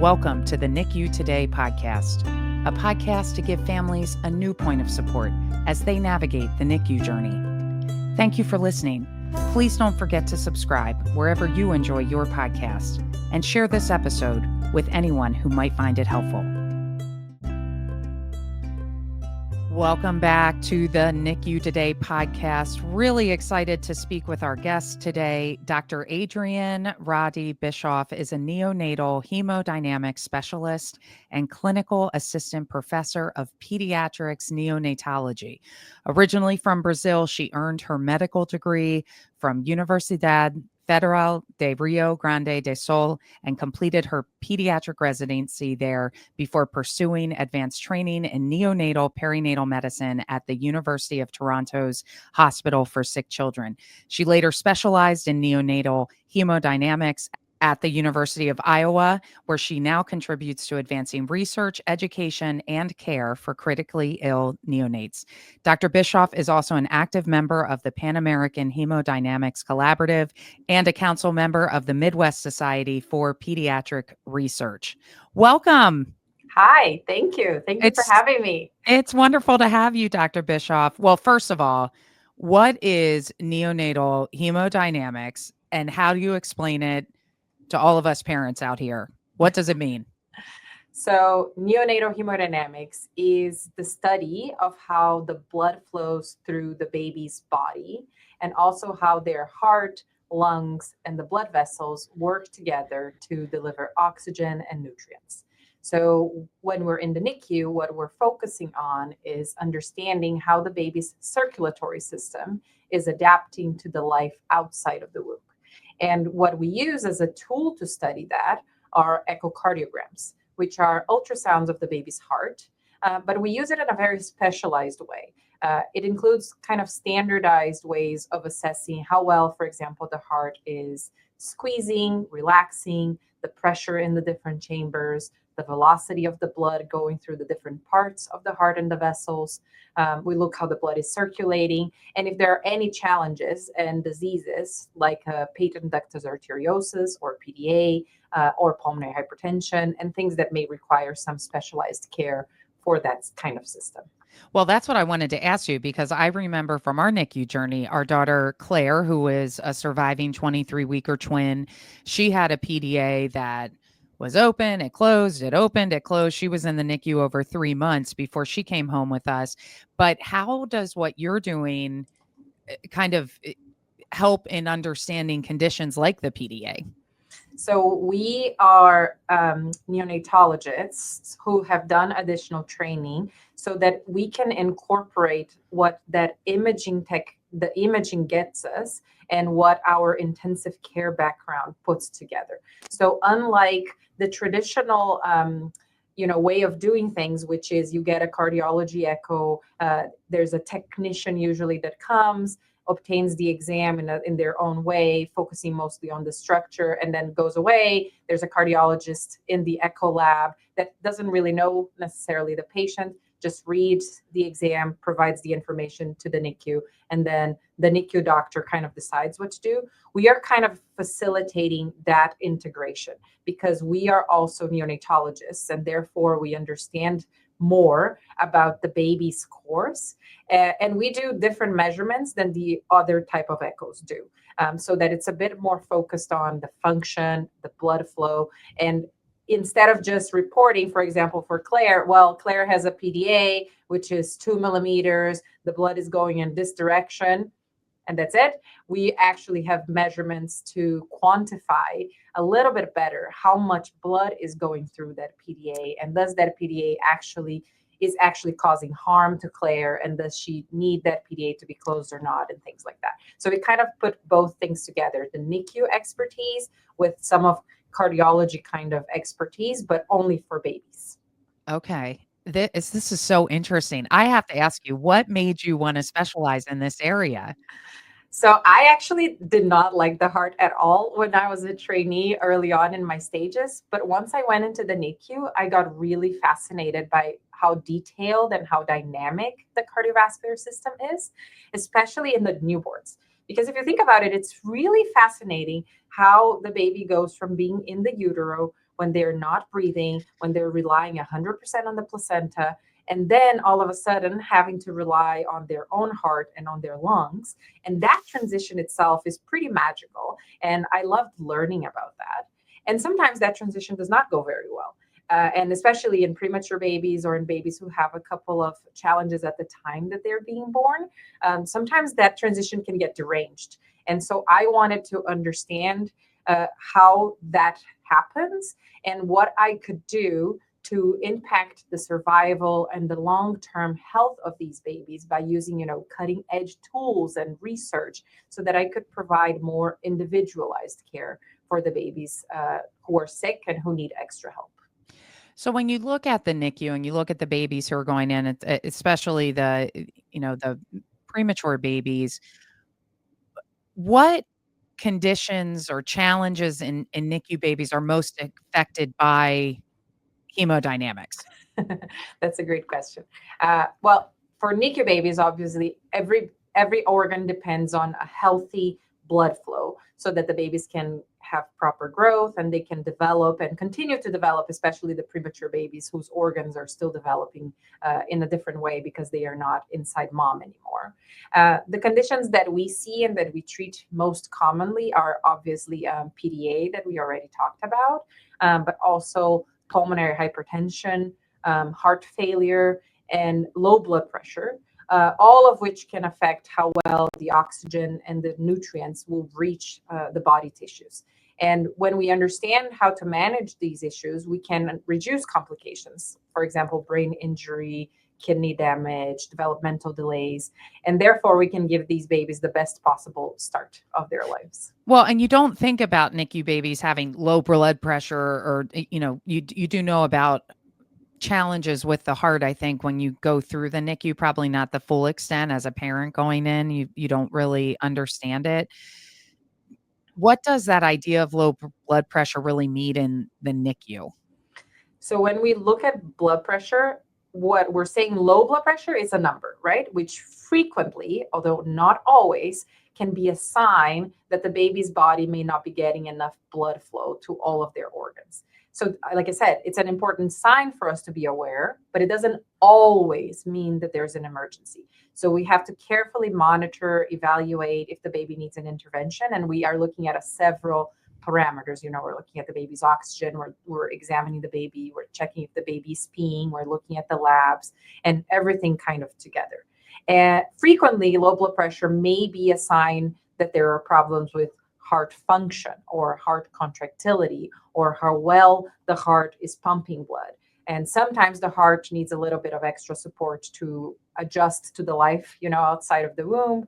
Welcome to the NICU Today Podcast, a podcast to give families a new point of support as they navigate the NICU journey. Thank you for listening. Please don't forget to subscribe wherever you enjoy your podcast and share this episode with anyone who might find it helpful. Welcome back to the NICU Today podcast. Really excited to speak with our guest today. Dr. Adrianne Rahde Bischoff is a neonatal hemodynamics specialist and clinical assistant professor of Pediatrics-Neonatology. Originally from Brazil, she earned her medical degree from Universidade Federal de Rio Grande do Sul and completed her pediatric residency there before pursuing advanced training in neonatal-perinatal medicine at the University of Toronto's Hospital for Sick Children. She later specialized in neonatal hemodynamics at the University of Iowa, where she now contributes to advancing research, education, and care for critically ill neonates. Dr. Bischoff is also an active member of the PanAmerican Hemodynamics Collaborative and a council member of the Midwest Society for Pediatric Research. Welcome. Hi, thank you. Thank you for having me. It's wonderful to have you, Dr. Bischoff. Well, first of all, what is neonatal hemodynamics and how do you explain it to all of us parents out here? What does it mean? So neonatal hemodynamics is the study of how the blood flows through the baby's body and also how their heart, lungs, and the blood vessels work together to deliver oxygen and nutrients. So when we're in the NICU, what we're focusing on is understanding how the baby's circulatory system is adapting to the life outside of the womb. And what we use as a tool to study that are echocardiograms, which are ultrasounds of the baby's heart, but we use it in a very specialized way. It includes kind of standardized ways of assessing how well, for example, the heart is squeezing, relaxing, the pressure in the different chambers, the velocity of the blood going through the different parts of the heart and the vessels. We look how the blood is circulating. And if there are any challenges and diseases like patent ductus arteriosus or PDA or pulmonary hypertension and things that may require some specialized care for that kind of system. Well, that's what I wanted to ask you, because I remember from our NICU journey, our daughter Claire, who is a surviving 23-weeker twin, she had a PDA that was open, it closed, it opened, it closed. She was in the NICU over 3 months before she came home with us. But how does what you're doing kind of help in understanding conditions like the PDA? So we are neonatologists who have done additional training so that we can incorporate what that the imaging gets us and what our intensive care background puts together. So unlike the traditional way of doing things, which is you get a cardiology echo, there's a technician usually that comes, obtains the exam in their own way, focusing mostly on the structure, and then goes away. There's a cardiologist in the echo lab that doesn't really know necessarily the patient, just reads the exam, provides the information to the NICU, and then the NICU doctor kind of decides what to do. We are kind of facilitating that integration because we are also neonatologists, and therefore we understand more about the baby's course. And we do different measurements than the other type of echoes do, so that it's a bit more focused on the function, the blood flow. And instead of just reporting, for example, for Claire, well, Claire has a PDA, which is 2 millimeters, the blood is going in this direction, and that's it. We actually have measurements to quantify a little bit better how much blood is going through that PDA, and does that PDA is actually causing harm to Claire, and does she need that PDA to be closed or not, and things like that. So we kind of put both things together, the NICU expertise with some of cardiology kind of expertise, but only for babies. Okay. This is so interesting. I have to ask you, what made you want to specialize in this area? So I actually did not like the heart at all when I was a trainee early on in my stages. But once I went into the NICU, I got really fascinated by how detailed and how dynamic the cardiovascular system is, especially in the newborns. Because if you think about it, it's really fascinating how the baby goes from being in the utero when they're not breathing, when they're relying 100% on the placenta, and then all of a sudden having to rely on their own heart and on their lungs. And that transition itself is pretty magical. And I loved learning about that. And sometimes that transition does not go very well. And especially in premature babies or in babies who have a couple of challenges at the time that they're being born, sometimes that transition can get deranged. And so I wanted to understand how that happens and what I could do to impact the survival and the long-term health of these babies by using, cutting-edge tools and research so that I could provide more individualized care for the babies who are sick and who need extra help. So when you look at the NICU and you look at the babies who are going in, especially the premature babies, what conditions or challenges in NICU babies are most affected by hemodynamics? That's a great question. Well, for NICU babies, obviously, every organ depends on a healthy blood flow so that the babies can have proper growth and they can develop and continue to develop, especially the premature babies whose organs are still developing in a different way because they are not inside mom anymore. The conditions that we see and that we treat most commonly are obviously PDA that we already talked about, but also pulmonary hypertension, heart failure, and low blood pressure, all of which can affect how well the oxygen and the nutrients will reach the body tissues. And when we understand how to manage these issues, we can reduce complications. For example, brain injury, kidney damage, developmental delays, and therefore we can give these babies the best possible start of their lives. Well, and you don't think about NICU babies having low blood pressure or, you do know about challenges with the heart. I think when you go through the NICU, probably not the full extent as a parent going in, you don't really understand it. What does that idea of low blood pressure really mean in the NICU? So when we look at blood pressure, what we're saying low blood pressure is a number, right? Which frequently, although not always, can be a sign that the baby's body may not be getting enough blood flow to all of their organs. So like I said, it's an important sign for us to be aware, but it doesn't always mean that there's an emergency. So we have to carefully monitor, evaluate if the baby needs an intervention. And we are looking at several parameters. We're looking at the baby's oxygen, we're examining the baby, we're checking if the baby's peeing, we're looking at the labs, and everything kind of together. And frequently, low blood pressure may be a sign that there are problems with heart function or heart contractility or how well the heart is pumping blood. And sometimes the heart needs a little bit of extra support to adjust to the life, outside of the womb.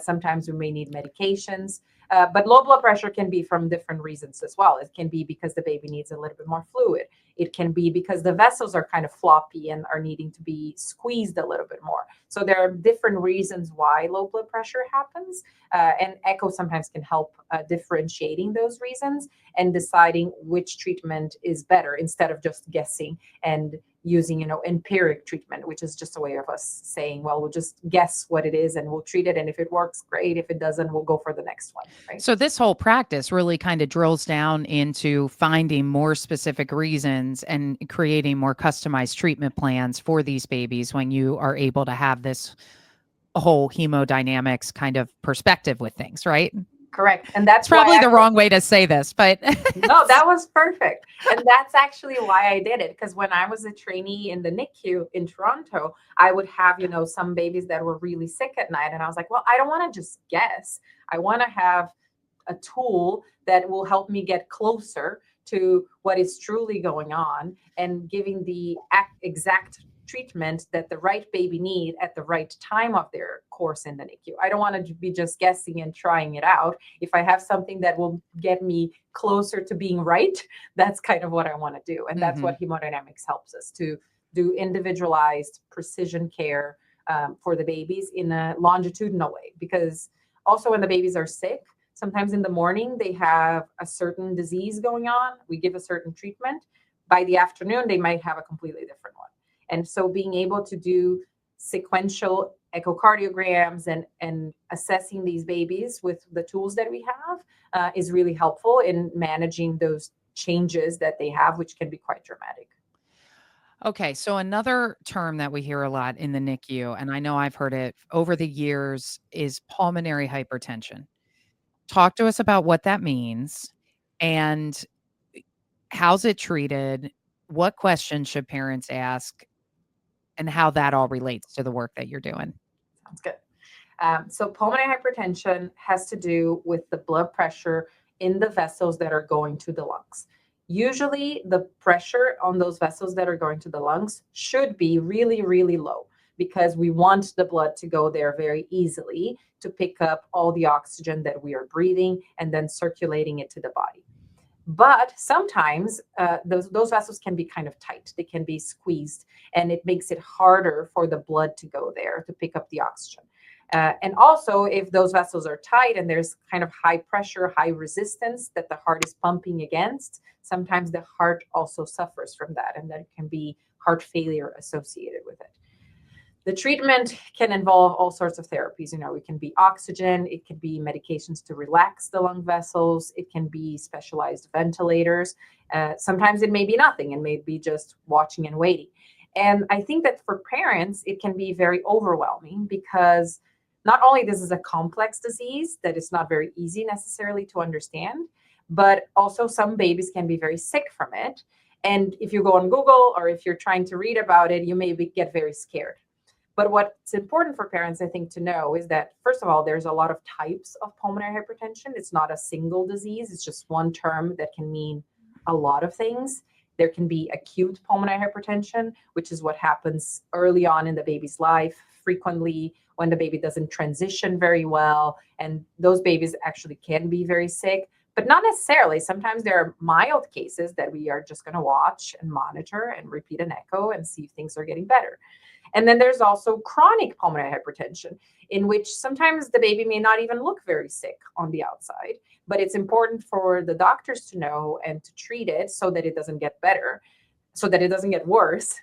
Sometimes we may need medications. But low blood pressure can be from different reasons as well. It can be because the baby needs a little bit more fluid. It can be because the vessels are kind of floppy and are needing to be squeezed a little bit more. So there are different reasons why low blood pressure happens. And echo sometimes can help differentiating those reasons and deciding which treatment is better instead of just guessing and using, empiric treatment, which is just a way of us saying, well, we'll just guess what it is and we'll treat it. And if it works, great. If it doesn't, we'll go for the next one. Right? So this whole practice really kind of drills down into finding more specific reasons and creating more customized treatment plans for these babies when you are able to have this whole hemodynamics kind of perspective with things, right? Correct. And that's probably the wrong way to say this, but no, that was perfect. And that's actually why I did it. Because when I was a trainee in the NICU in Toronto, I would have, some babies that were really sick at night. And I was like, well, I don't want to just guess. I want to have a tool that will help me get closer to what is truly going on and giving the exact treatment that the right baby need at the right time of their course in the NICU. I don't want to be just guessing and trying it out. If I have something that will get me closer to being right, that's kind of what I want to do. And that's what hemodynamics helps us to do, individualized precision care for the babies in a longitudinal way. Because also when the babies are sick, sometimes in the morning they have a certain disease going on. We give a certain treatment. By the afternoon, they might have a completely different one. And so being able to do sequential echocardiograms and assessing these babies with the tools that we have is really helpful in managing those changes that they have, which can be quite dramatic. Okay, so another term that we hear a lot in the NICU, and I know I've heard it over the years, is pulmonary hypertension. Talk to us about what that means and how's it treated? What questions should parents ask and how that all relates to the work that you're doing? Sounds good. So pulmonary hypertension has to do with the blood pressure in the vessels that are going to the lungs. Usually the pressure on those vessels that are going to the lungs should be really, really low because we want the blood to go there very easily to pick up all the oxygen that we are breathing and then circulating it to the body. But sometimes those vessels can be kind of tight. They can be squeezed, and it makes it harder for the blood to go there to pick up the oxygen. And also, if those vessels are tight and there's kind of high pressure, high resistance that the heart is pumping against, sometimes the heart also suffers from that, and there can be heart failure associated with it. The treatment can involve all sorts of therapies. It can be oxygen, it can be medications to relax the lung vessels, it can be specialized ventilators. Sometimes it may be nothing and may be just watching and waiting. And I think that for parents, it can be very overwhelming because not only this is a complex disease that is not very easy necessarily to understand, but also some babies can be very sick from it. And if you go on Google or if you're trying to read about it, you may get very scared. But what's important for parents, I think, to know is that, first of all, there's a lot of types of pulmonary hypertension. It's not a single disease. It's just one term that can mean a lot of things. There can be acute pulmonary hypertension, which is what happens early on in the baby's life, frequently when the baby doesn't transition very well. And those babies actually can be very sick, but not necessarily. Sometimes there are mild cases that we are just going to watch and monitor and repeat an echo and see if things are getting better. And then there's also chronic pulmonary hypertension, in which sometimes the baby may not even look very sick on the outside, but it's important for the doctors to know and to treat it so that it doesn't get better, so that it doesn't get worse,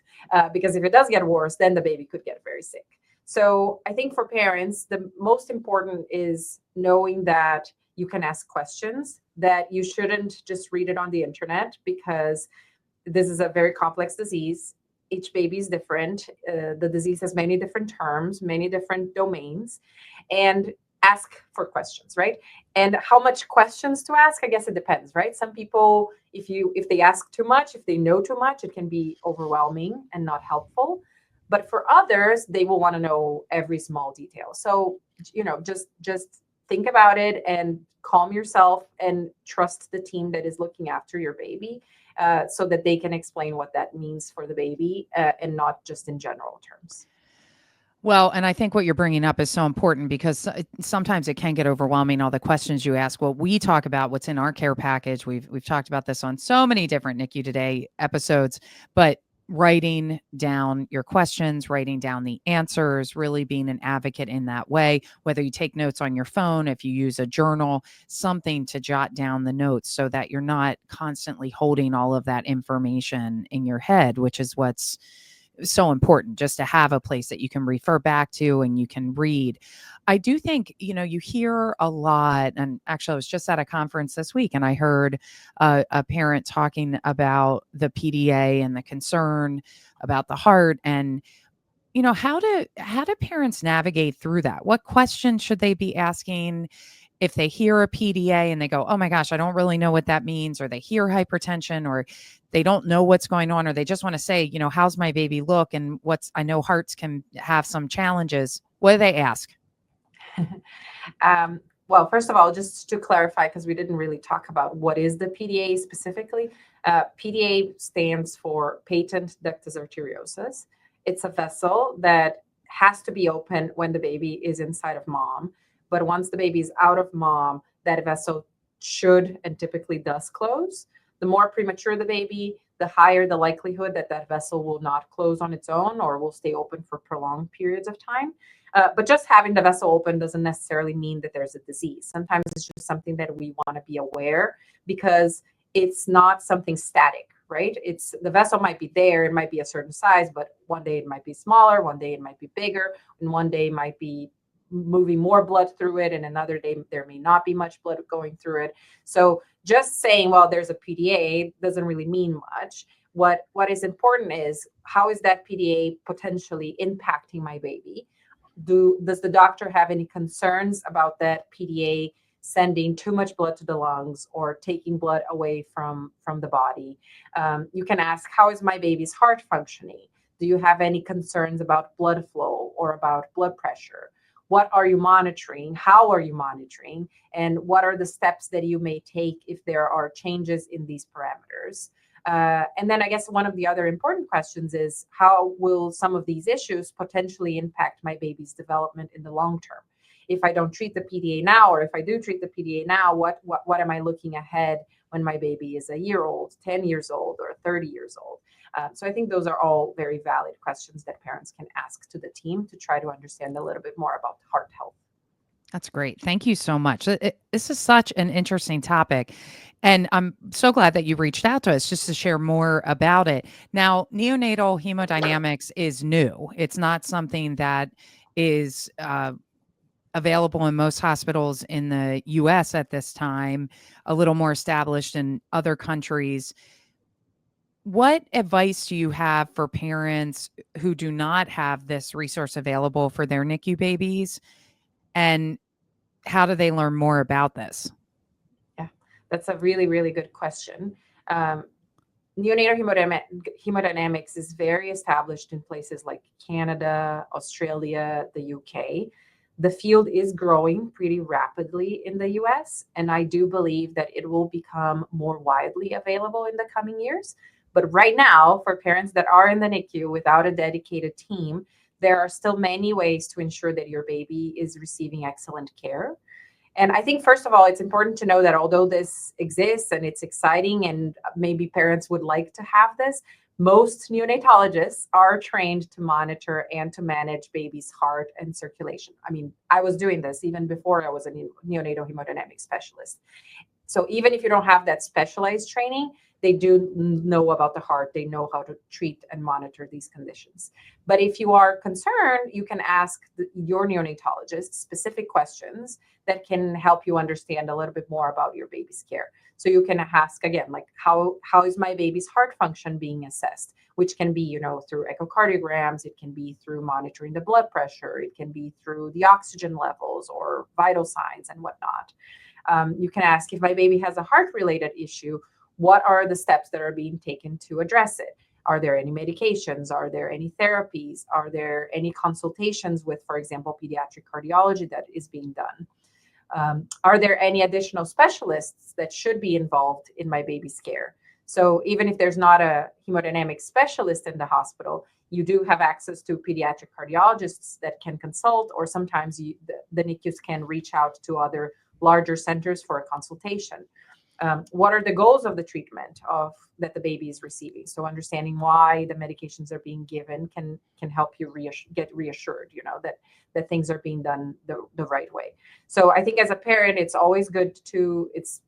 because if it does get worse, then the baby could get very sick. So I think for parents, the most important is knowing that you can ask questions, that you shouldn't just read it on the internet, because this is a very complex disease. Each baby is different. The disease has many different terms, many different domains, and ask for questions, right? And how much questions to ask, I guess it depends, right? Some people, if they ask too much, if they know too much, it can be overwhelming and not helpful. But for others, they will want to know every small detail. So, just think about it and calm yourself and trust the team that is looking after your baby. So that they can explain what that means for the baby and not just in general terms. Well, and I think what you're bringing up is so important because sometimes it can get overwhelming, all the questions you ask. Well, we talk about what's in our care package. We've talked about this on so many different NICU Today episodes, but writing down your questions, writing down the answers, really being an advocate in that way, whether you take notes on your phone, if you use a journal, something to jot down the notes so that you're not constantly holding all of that information in your head, which is what's so important, just to have a place that you can refer back to and you can read. I do think, you hear a lot, and actually I was just at a conference this week and I heard a parent talking about the PDA and the concern about the heart and, how do parents navigate through that? What questions should they be asking if they hear a PDA and they go, oh my gosh, I don't really know what that means, or they hear hypertension, or they don't know what's going on, or they just want to say, how's my baby look? And I know hearts can have some challenges. What do they ask? Well, first of all, just to clarify, because we didn't really talk about what is the PDA specifically. PDA stands for patent ductus arteriosus. It's a vessel that has to be open when the baby is inside of mom. But once the baby is out of mom, that vessel should and typically does close. The more premature the baby, the higher the likelihood that that vessel will not close on its own or will stay open for prolonged periods of time. But just having the vessel open doesn't necessarily mean that there's a disease. Sometimes it's just something that we want to be aware, because it's not something static, right? The vessel might be there, it might be a certain size, but one day it might be smaller, one day it might be bigger, and one day it might be moving more blood through it, and another day there may not be much blood going through it. So just saying, well, there's a PDA doesn't really mean much. What is important is, how is that PDA potentially impacting my baby? Does the doctor have any concerns about that PDA sending too much blood to the lungs or taking blood away from the body? You can ask, how is my baby's heart functioning? Do you have any concerns about blood flow or about blood pressure? What are you monitoring? How are you monitoring? And what are the steps that you may take if there are changes in these parameters? And then I guess one of the other important questions is, how will some of these issues potentially impact my baby's development in the long term? If I don't treat the PDA now, or if I do treat the PDA now, what am I looking ahead when my baby is a year old, 10 years old, or 30 years old? So I think those are all very valid questions that parents can ask to the team to try to understand a little bit more about heart health. That's great. Thank you so much. This is such an interesting topic. And I'm so glad that you reached out to us just to share more about it. Now, neonatal hemodynamics is new. It's not something that is available in most hospitals in the US at this time, a little more established in other countries. What advice do you have for parents who do not have this resource available for their NICU babies? And how do they learn more about this? Yeah, that's a really, really good question. Neonatal hemodynamics is very established in places like Canada, Australia, the UK. The field is growing pretty rapidly in the US, and I do believe that it will become more widely available in the coming years. But right now, for parents that are in the NICU without a dedicated team, there are still many ways to ensure that your baby is receiving excellent care. And I think, first of all, it's important to know that although this exists and it's exciting and maybe parents would like to have this, most neonatologists are trained to monitor and to manage baby's heart and circulation. I mean, I was doing this even before I was a neonatal hemodynamic specialist. So even if you don't have that specialized training, they do know about the heart. They know how to treat and monitor these conditions. But if you are concerned, you can ask your neonatologist specific questions that can help you understand a little bit more about your baby's care. So you can ask again, like, how is my baby's heart function being assessed? Which can be, through echocardiograms. It can be through monitoring the blood pressure. It can be through the oxygen levels or vital signs and whatnot. You can ask, if my baby has a heart-related issue, what are the steps that are being taken to address it? Are there any medications? Are there any therapies? Are there any consultations with, for example, pediatric cardiology that is being done? Are there any additional specialists that should be involved in my baby's care? So even if there's not a hemodynamic specialist in the hospital, you do have access to pediatric cardiologists that can consult, or sometimes the NICUs can reach out to other larger centers for a consultation. What are the goals of the treatment that the baby is receiving? So understanding why the medications are being given can help you get reassured, that things are being done the right way. So I think as a parent, it's always good it's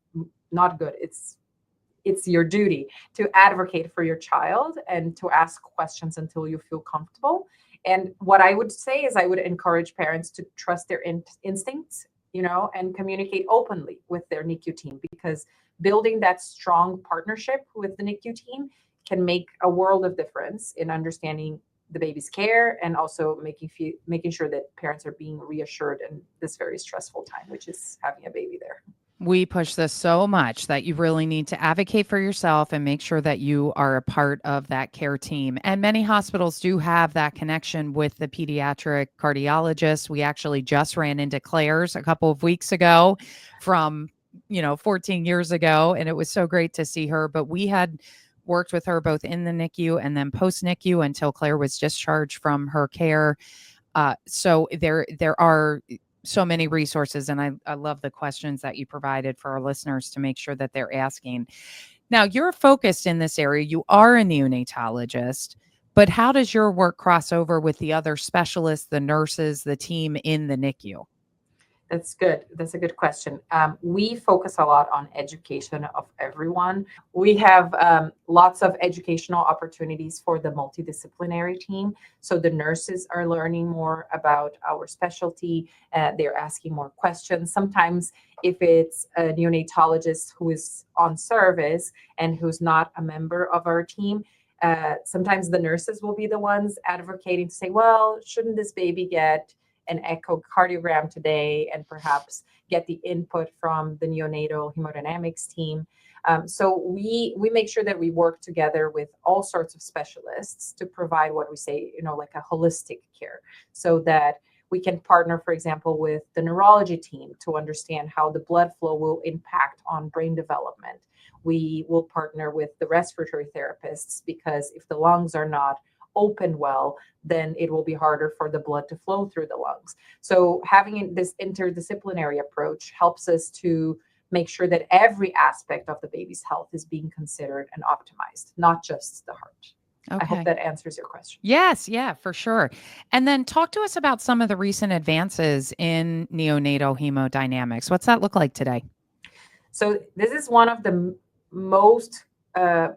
not good. It's your duty to advocate for your child and to ask questions until you feel comfortable. And what I would say is, I would encourage parents to trust their instincts, and communicate openly with their NICU team, because building that strong partnership with the NICU team can make a world of difference in understanding the baby's care, and also making sure that parents are being reassured in this very stressful time, which is having a baby there. We push this so much that you really need to advocate for yourself and make sure that you are a part of that care team. And many hospitals do have that connection with the pediatric cardiologist. We actually just ran into Claire's a couple of weeks ago from, 14 years ago. And it was so great to see her. But we had worked with her both in the NICU and then post NICU until Claire was discharged from her care. So there are so many resources, and I love the questions that you provided for our listeners to make sure that they're asking. Now, you're focused in this area. You are a neonatologist, but how does your work cross over with the other specialists, the nurses, the team in the NICU? That's good. That's a good question. We focus a lot on education of everyone. We have lots of educational opportunities for the multidisciplinary team. So the nurses are learning more about our specialty. They're asking more questions. Sometimes if it's a neonatologist who is on service and who's not a member of our team, sometimes the nurses will be the ones advocating to say, well, shouldn't this baby get an echocardiogram today, and perhaps get the input from the neonatal hemodynamics team. So we make sure that we work together with all sorts of specialists to provide what we say, like a holistic care, so that we can partner, for example, with the neurology team to understand how the blood flow will impact on brain development. We will partner with the respiratory therapists, because if the lungs are not open well, then it will be harder for the blood to flow through the lungs. So having this interdisciplinary approach helps us to make sure that every aspect of the baby's health is being considered and optimized, not just the heart. Okay. I hope that answers your question. Yes, yeah, for sure. And then talk to us about some of the recent advances in neonatal hemodynamics. What's that look like today? So this is one of the most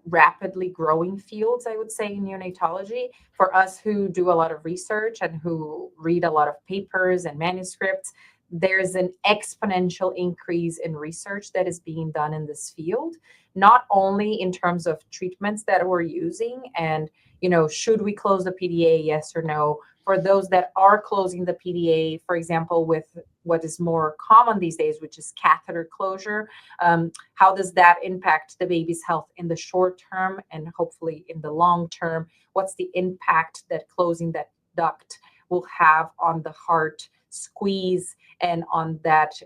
rapidly growing fields, I would say, in neonatology. For us who do a lot of research and who read a lot of papers and manuscripts, there's an exponential increase in research that is being done in this field, not only in terms of treatments that we're using and, should we close the PDA, yes or no? For those that are closing the PDA, for example, with what is more common these days, which is catheter closure, how does that impact the baby's health in the short term and hopefully in the long term? What's the impact that closing that duct will have on the heart squeeze and on that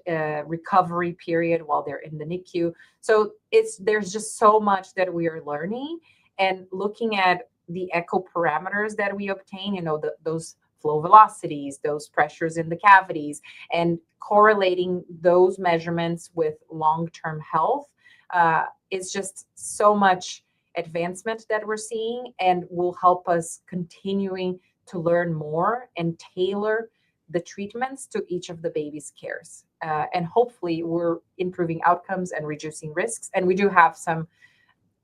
recovery period while they're in the NICU? So there's just so much that we are learning, and looking at the echo parameters that we obtain, those flow velocities, those pressures in the cavities, and correlating those measurements with long-term health. It's just so much advancement that we're seeing, and will help us continuing to learn more and tailor the treatments to each of the baby's cares. And hopefully we're improving outcomes and reducing risks. And we do have some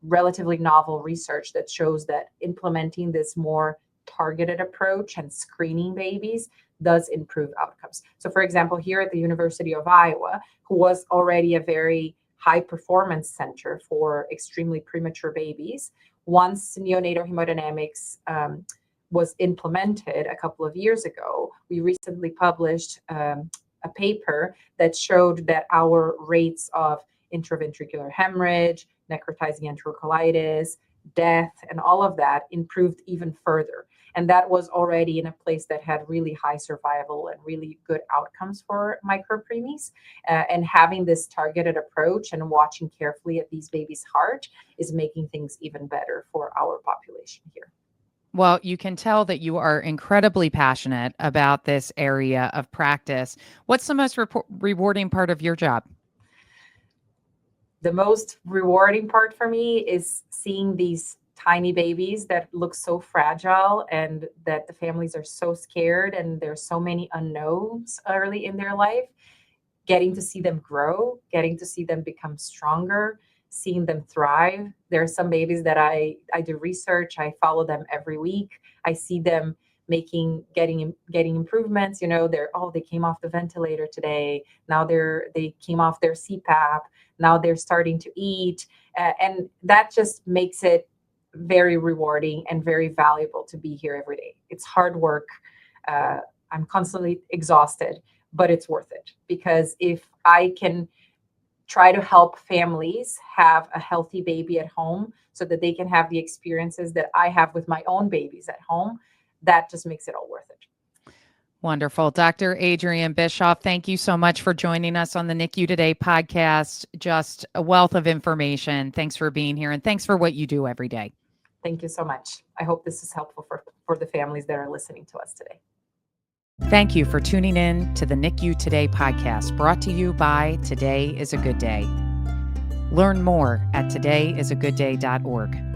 relatively novel research that shows that implementing this more targeted approach and screening babies does improve outcomes. So for example, here at the University of Iowa, who was already a very high performance center for extremely premature babies, once neonatal hemodynamics was implemented a couple of years ago, we recently published a paper that showed that our rates of intraventricular hemorrhage, necrotizing enterocolitis, death, and all of that improved even further. And that was already in a place that had really high survival and really good outcomes for micropreemies. And having this targeted approach and watching carefully at these babies' heart is making things even better for our population here. Well, you can tell that you are incredibly passionate about this area of practice. What's the most rewarding part of your job? The most rewarding part for me is seeing these tiny babies that look so fragile, and that the families are so scared, and there's so many unknowns early in their life. Getting to see them grow, getting to see them become stronger, seeing them thrive. There are some babies that I do research. I follow them every week. I see them getting improvements. They came off the ventilator today. Now they came off their CPAP. Now they're starting to eat. And that just makes it very rewarding and very valuable to be here every day. It's hard work. I'm constantly exhausted, but it's worth it, because if I can try to help families have a healthy baby at home so that they can have the experiences that I have with my own babies at home, that just makes it all worth it. Wonderful. Dr. Adrianne Bischoff, thank you so much for joining us on the NICU Today podcast. Just a wealth of information. Thanks for being here, and thanks for what you do every day. Thank you so much. I hope this is helpful for the families that are listening to us today. Thank you for tuning in to the NICU Today podcast, brought to you by Today is a Good Day. Learn more at todayisagoodday.org.